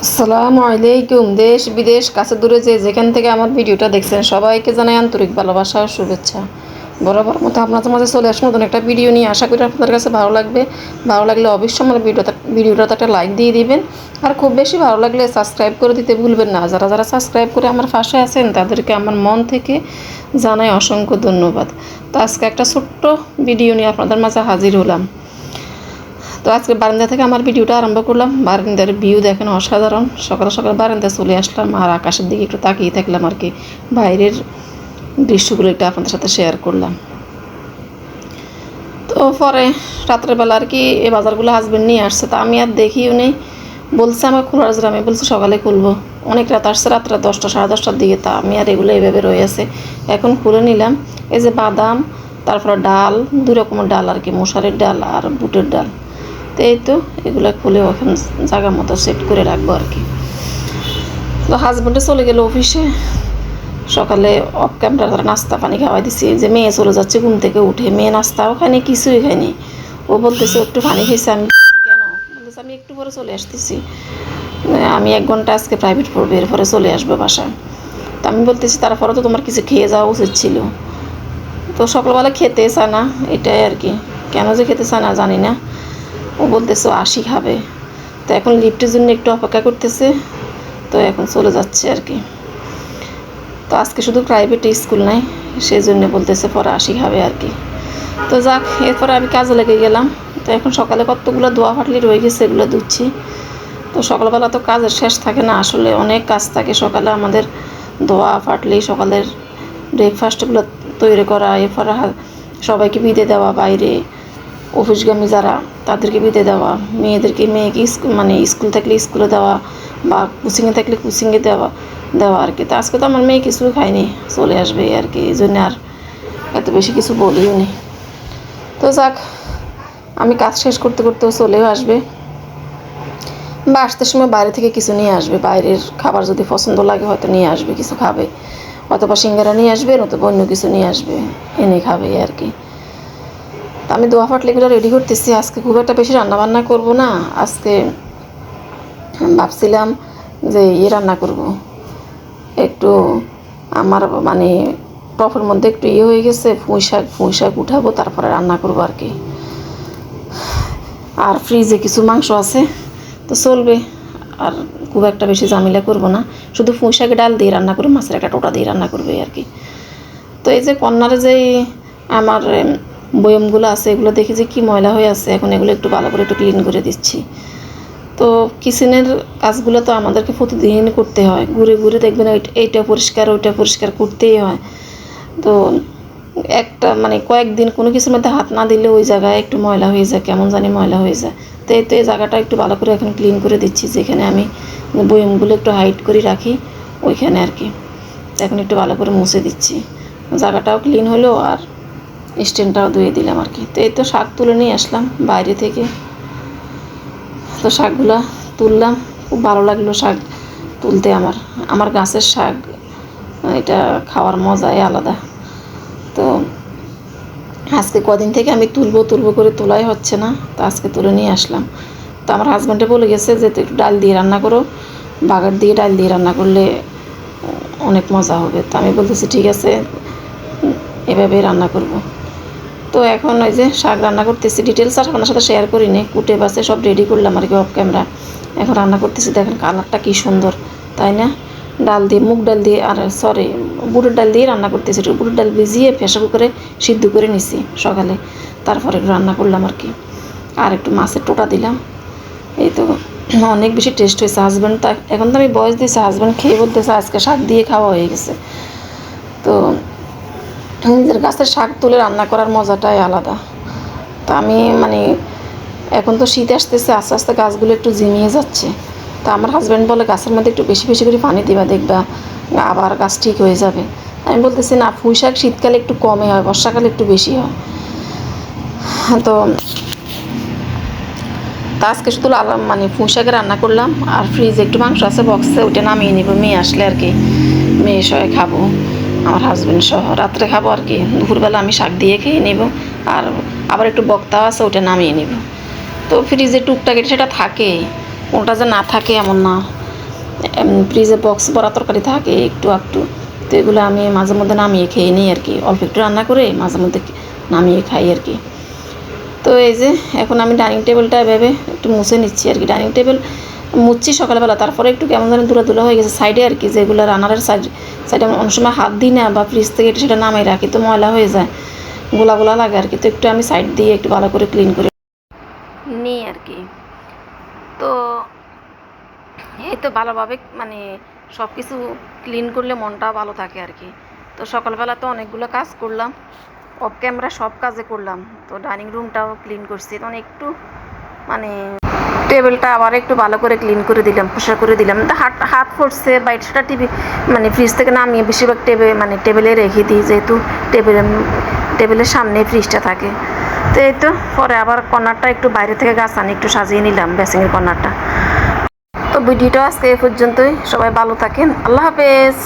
আসসালামু আলাইকুম। দেশ বিদেশ কাছে দূরে যেখান থেকে আমার ভিডিওটা দেখছেন সবাইকে জানাই আন্তরিক ভালোবাসা ও শুভেচ্ছা। বরাবর মতো আপনাদের মাঝে চলে আসুন নতুন একটা ভিডিও নিয়ে। আশা করি আপনাদের কাছে ভালো লাগবে। ভালো লাগলে অবশ্যই আমার ভিডিওটাতে একটা লাইক দিয়ে দিবেন। আর খুব বেশি ভালো লাগলে সাবস্ক্রাইব করে দিতে ভুলবেন না। যারা যারা সাবস্ক্রাইব করে আমার পাশে আছেন তাদেরকে আমার মন থেকে জানাই অসংখ্য ধন্যবাদ। তো আজকে একটা ছোট্ট ভিডিও নিয়ে আপনাদের মাঝে হাজির হলাম। তো আজকে বারান্দা থেকে আমার ভিডিওটা আরম্ভ করলাম। বারান্দার ভিউ দেখেন অসাধারণ। সকাল সকাল বারান্দায় চলে আসলাম আর আকাশের দিকে একটু তাকিয়ে থাকলাম আর কি। বাইরের দৃশ্যগুলো একটু আপনাদের সাথে শেয়ার করলাম। তো পরে রাত্রেবেলা আর কি এই বাজারগুলো হাজবেন্ড নিয়ে আসছে, তা আমি আর দেখিও নেই। বলছে আমার খোলার জন্য, আমি বলছি সকালে খুলবো। অনেক রাত আসছে, রাত্রে 10টা সাড়ে 10টার দিকে। তা আমি আর এগুলো এভাবে রয়ে আছে, এখন খুলে নিলাম। এই যে বাদাম, তারপরে ডাল, দুই রকমের ডাল আর কি, মশারির ডাল আর বুটের ডাল। তো এই তো এগুলো খুলে ওখানে জায়গা মতো সেট করে রাখবো আর কি। তো হাজব্যান্ডে চলে গেল অফিসে। সকালে অফ ক্যামেরা ধরে নাস্তা পানি খাওয়াই দিছি। যে মেয়ে চলে যাচ্ছে ঘুম থেকে উঠে, মেয়ে নাস্তাও খায়নি, কিছুই খায়নি। ও বলতেছে একটু পানি খেয়েছে। আমি কেন বলতেছে আমি একটু পরে চলে আসতেছি, আমি 1 ঘন্টা আজকে প্রাইভেট পড়বে, এরপরে চলে আসবে বাসায়। তো আমি বলতেছি তারপরে তো তোমার কিছু খেয়ে যাওয়া উচিত ছিল। তো সকালবেলা খেতে চায় না, এটাই আর কি। কেন যে খেতে চায় না জানি না। ও বলতেছে আসি খাবে। তো এখন লিফটের জন্য একটু অপেক্ষা করতেছে। তো এখন চলে যাচ্ছে আর কি। তো আজকে শুধু প্রাইভেট স্কুল নাই, সেই জন্য বলতেছে পরে আসি খাবে আর কি। তো যাক, এরপরে আমি কাজে লেগে গেলাম। তো এখন সকালে কতগুলো দোয়া ফাটলি রয়ে গেছে, এগুলো ধুচ্ছি। তো সকালবেলা তো কাজের শেষ থাকে না, আসলে অনেক কাজ থাকে সকালে আমাদের। দোয়া ফাটলি, সকালের ব্রেকফাস্টগুলো তৈরি করা, এরপরে সবাইকে বিদে দেওয়া, বাইরে অফিসগামী যারা তাদেরকে বিদে দেওয়া, মেয়েকে স্কুল থাকলে স্কুলে দেওয়া, বা কোচিংয়ে থাকলে কোচিংয়ে দেওয়া দেওয়া আর কি। তো আজকে তো আমার মেয়ে কিছু খায়নি, চলে আসবে আর কি, এই জন্য আর এত বেশি কিছু বলিও নি। তো যাক, আমি কাজ শেষ করতে করতেও চলেও আসবে, বা আসতে সময় বাইরে থেকে কিছু নিয়ে আসবে। বাইরের খাবার যদি পছন্দ লাগে হয়তো নিয়ে আসবে, কিছু খাবে, অথবা সিঙ্গারা নিয়ে আসবে, নতুবা অন্য কিছু নিয়ে আসবে, এনে খাবে আর কি। তা আমি দোয়া ফাটলিগুলো রেডি করতেছি। আজকে খুব একটা বেশি রান্নাবান্না করব না। আজকে ভাবছিলাম যে রান্না করব একটু, আমার টপের মধ্যে একটু হয়ে গেছে, পুঁই শাক উঠাবো, তারপরে রান্না করবো আর কি। আর ফ্রিজে কিছু মাংস আছে, তো চলবে। আর খুব একটা বেশি ঝামেলা করব না, শুধু পুঁই শাকে ডাল দিয়ে রান্না করবো, মাছের একটা টোটা দিয়ে রান্না করবে আর কি। তো এই যে কর্নারে যে আমার বয়মগুলো আছে, এগুলো দেখি যে কী ময়লা হয়ে আছে, এখন এগুলো একটু ভালো করে একটু ক্লিন করে দিচ্ছি। তো কিচেনের কাজগুলো তো আমাদেরকে প্রতিদিন করতে হয়, ঘুরে ঘুরে দেখবেন এইটা পরিষ্কার ওইটা পরিষ্কার করতেই হয়। তো একটা কয়েকদিন কোনো কিছুর মধ্যে হাত না দিলে ওই জায়গায় একটু ময়লা হয়ে যায়, কেমন জানি ময়লা হয়ে যায়। তো এই জায়গাটা একটু ভালো করে এখন ক্লিন করে দিচ্ছি, যেখানে আমি বয়মগুলো একটু হাইড করে রাখি ওইখানে আর কি। এখন একটু ভালো করে মুছে দিচ্ছি, জায়গাটাও ক্লিন হলো আর স্ট্যান্ডটাও ধুয়ে দিলাম আর কি। তো এই তো শাক তুলে নিয়ে আসলাম বাইরে থেকে। তো শাকগুলো তুললাম, খুব ভালো লাগলো শাক তুলতে। আমার গাছের শাক, এটা খাওয়ার মজাই আলাদা। তো আজকে কদিন থেকে আমি তুলবো করে তোলাই হচ্ছে না, তো আজকে তুলে নিয়ে আসলাম। তো আমার হাজব্যান্ডে বলে গেছে যে একটু ডাল দিয়ে রান্না করো, বাগার দিয়ে ডাল দিয়ে রান্না করলে অনেক মজা হবে। তো আমি বলতেছি ঠিক আছে, এভাবেই রান্না করব। তো এখন ওই যে শাক রান্না করতেছি, ডিটেলস আর আপনার সাথে শেয়ার করিনি, কুটে বাসে সব রেডি করলাম আর কি অফ ক্যামেরা। এখন রান্না করতেছি, দেখেন কালারটা কী সুন্দর, তাই না? ডাল দিয়ে, মুগ ডাল দিয়ে, আর সরি বুটের ডাল দিয়ে রান্না করতেছি। একটু বুটের ডাল ভিজিয়ে প্রেসার কুকারে সিদ্ধ করে নিছি সকালে, তারপরে একটু রান্না করলাম আর কি। আর একটু মাছের টোটা দিলাম। এই তো অনেক বেশি টেস্ট হয়েছে। হাজব্যান্ড তা এখন তো আমি বয়স দিয়েছি, হাজব্যান্ড খেয়ে বলতেছে আজকে শাক দিয়ে খাওয়া হয়ে গেছে। তো নিজের গাছের শাক তুলে রান্না করার মজাটাই আলাদা। তো আমি এখন তো শীত আসতেছে, আস্তে আস্তে গাছগুলো একটু ঝিমিয়ে যাচ্ছে। তো আমার হাজব্যান্ড বলে গাছের মধ্যে একটু বেশি বেশি করে পানি দিবা, দেখবা আবার গাছ ঠিক হয়ে যাবে। আমি বলতেছি না, পুঁই শাক শীতকালে একটু কমে হয়, বর্ষাকালে একটু বেশি হয়। তো আজকে শুধু পুঁই শাকে রান্না করলাম। আর ফ্রিজে একটু মাংস আছে বক্সে, ওইটা নামিয়ে নিব, মেয়ে আসলে আর কি, মেয়ে সহ খাবো, আমার হাজব্যান্ড সহ রাত্রে খাবো আর কি। দুপুরবেলা আমি শাক দিয়ে খেয়ে নেব। আর আবার একটু বক্তাও আছে, ওইটা নামিয়ে নেব। তো ফ্রিজে টুকটাক সেটা থাকে, কোনটা যে না থাকে এমন না। ফ্রিজে বক্স ভরা তরকারি থাকে একটু একটু, তো এগুলো আমি মাঝে মধ্যে নামিয়ে খেয়ে নিই আর কি, অল্প একটু রান্না করে মাঝে মধ্যে নামিয়ে খাই আর কি। তো এই যে এখন আমি ডাইনিং টেবিলটা ভেবে একটু মুছে নিচ্ছি আর কি, ডাইনিং টেবিল মুছছি সকালবেলা, তারপরে একটু কেমন যেন ধুলা হয়ে গেছে সাইডে আর কি, যেগুলো রান্নার সাইডে অনেক সময় হাত দিই না বা ফ্রিজ থেকে সেটা নামাই রাখি, তো ময়লা হয়ে যায়, গোলা লাগে আর কি, তো একটু আমি সাইড দিয়ে একটু ভালো করে ক্লিন করে নিই আর কি। তো এই তো ভালোভাবে মানে সব কিছু ক্লিন করলে মনটাও ভালো থাকে আর কি। তো সকালবেলা তো অনেকগুলো কাজ করলাম, অফ ক্যামেরা সব কাজে করলাম, তো ডাইনিং রুমটাও ক্লিন করছি, তখন একটু মানে টেবিলটা আবার একটু ভালো করে ক্লিন করে দিলাম, পরিষ্কার করে দিলাম, তো হাত পড়ছে বা সেটা টিভি মানে ফ্রিজ থেকে নামিয়ে বেশিরভাগ টেবিলে রেখে দিই, যেহেতু টেবিলের সামনে ফ্রিজটা থাকে। তো এই তো পরে আবার কর্নারটা একটু বাইরে থেকে গাছ আনি একটু সাজিয়ে নিলাম, বেসিংয়ের কর্নারটা। তো ভিডিওটা আজকে এ পর্যন্তই, সবাই ভালো থাকেন, আল্লাহ হাফেজ।